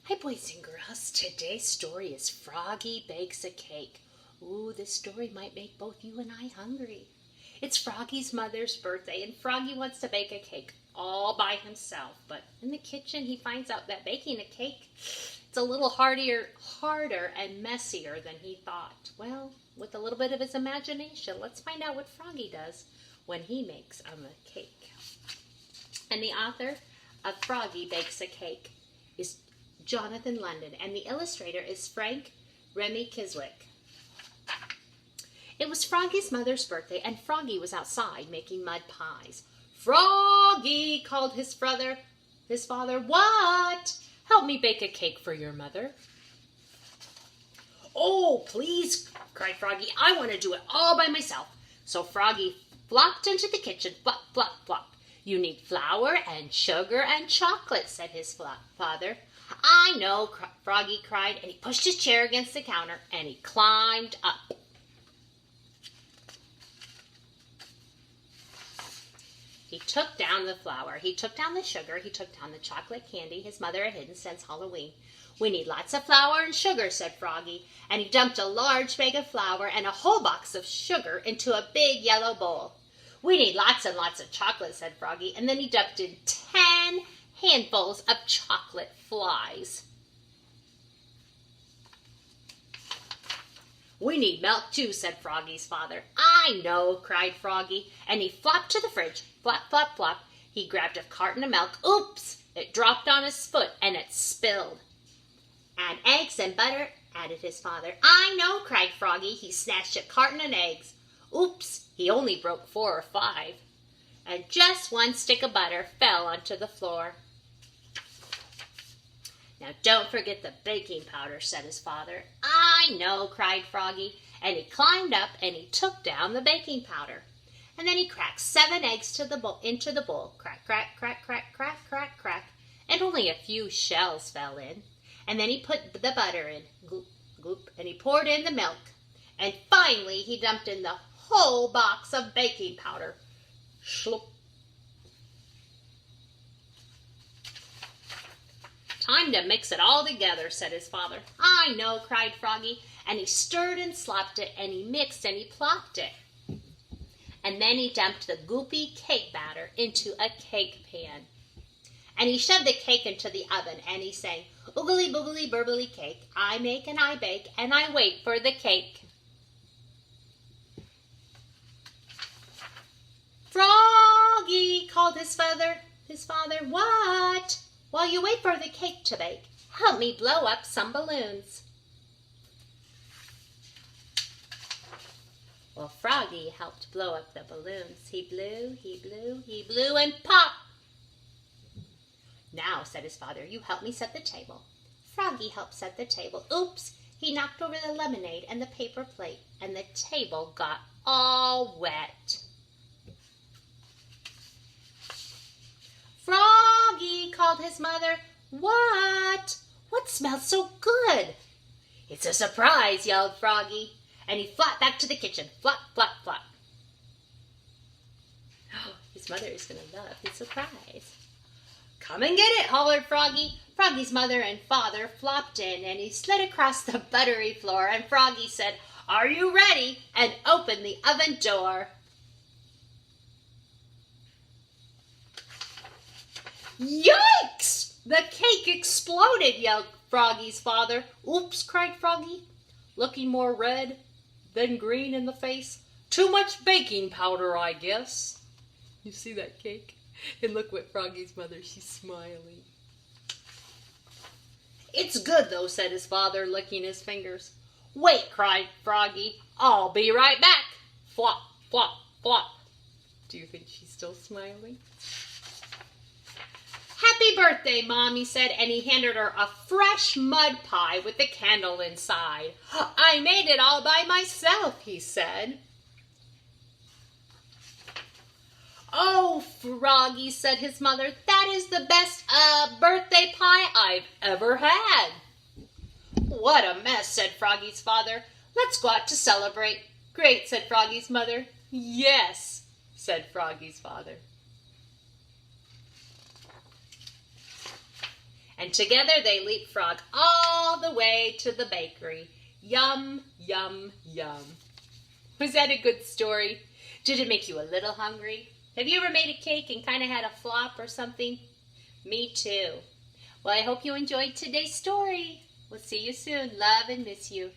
Hi boys and girls, today's story is Froggy Bakes a Cake. Ooh, this story might make both you and I hungry. It's Froggy's mother's birthday and Froggy wants to bake a cake all by himself. But in the kitchen he finds out that baking a cake, it's a little harder and messier than he thought. Well, with a little bit of his imagination, let's find out what Froggy does when he makes a cake. And the author of Froggy Bakes a Cake is Jonathan London, and the illustrator is Frank Remy Kiswick. It was Froggy's mother's birthday, and Froggy was outside making mud pies. "Froggy," called his father. "What?" "Help me bake a cake for your mother." "Oh, please," cried Froggy. "I want to do it all by myself." So Froggy flopped into the kitchen. Flop, flop, flop. "You need flour and sugar and chocolate," said his father. "I know," Froggy cried, and he pushed his chair against the counter, and he climbed up. He took down the flour, he took down the sugar, he took down the chocolate candy his mother had hidden since Halloween. "We need lots of flour and sugar," said Froggy, and he dumped a large bag of flour and a whole box of sugar into a big yellow bowl. "We need lots and lots of chocolate," said Froggy, and then he dumped in 10 handfuls of chocolate flies. "We need milk too," said Froggy's father. "I know," cried Froggy, and he flopped to the fridge. Flop, flop, flop. He grabbed a carton of milk. Oops! It dropped on his foot and it spilled. "Add eggs and butter," added his father. "I know," cried Froggy. He snatched a carton of eggs. Oops! He only broke 4 or 5. And just 1 stick of butter fell onto the floor. "Now don't forget the baking powder," said his father. "I know," cried Froggy, and he climbed up and he took down the baking powder. And then he cracked 7 eggs into the bowl. Crack, crack, crack, crack, crack, crack, crack. And only a few shells fell in. And then he put the butter in. Gloop, gloop. And he poured in the milk. And finally he dumped in the whole box of baking powder. Slop. "Time to mix it all together," said his father. "I know," cried Froggy, and he stirred and slopped it, and he mixed and he plopped it. And then he dumped the goopy cake batter into a cake pan. And he shoved the cake into the oven, and he sang, "Oogly boogly burbly cake, I make and I bake, and I wait for the cake." "Froggy," called his father. "What?" "While you wait for the cake to bake, help me blow up some balloons." Well, Froggy helped blow up the balloons. He blew, he blew, he blew, and pop! "Now," said his father, "you help me set the table." Froggy helped set the table. Oops! He knocked over the lemonade and the paper plate, and the table got all wet. "Froggy," called his mother. "What? What smells so good?" "It's a surprise," yelled Froggy, and he flopped back to the kitchen. Flop, flop, flop. Oh, his mother is going to love his surprise. "Come and get it," hollered Froggy. Froggy's mother and father flopped in, and he slid across the buttery floor, and Froggy said, "Are you ready?" and opened the oven door. "Yikes! The cake exploded," yelled Froggy's father. "Oops," cried Froggy, looking more red than green in the face. "Too much baking powder, I guess." You see that cake? And look what Froggy's mother, she's smiling. "It's good though," said his father, licking his fingers. "Wait," cried Froggy. "I'll be right back." Flop, flop, flop. Do you think she's still smiling? "Happy birthday, Mom," he said, and he handed her a fresh mud pie with a candle inside. "I made it all by myself," he said. "Oh, Froggy," said his mother, "that is the best birthday pie I've ever had." "What a mess," said Froggy's father. "Let's go out to celebrate." "Great," said Froggy's mother. "Yes," said Froggy's father. And And together they leapfrog all the way to the bakery. Yum, yum, yum. Was that a good story? Did it make you a little hungry? Have you ever made a cake and kind of had a flop or something? Me too. Well, I hope you enjoyed today's story. We'll see you soon. Love and miss you.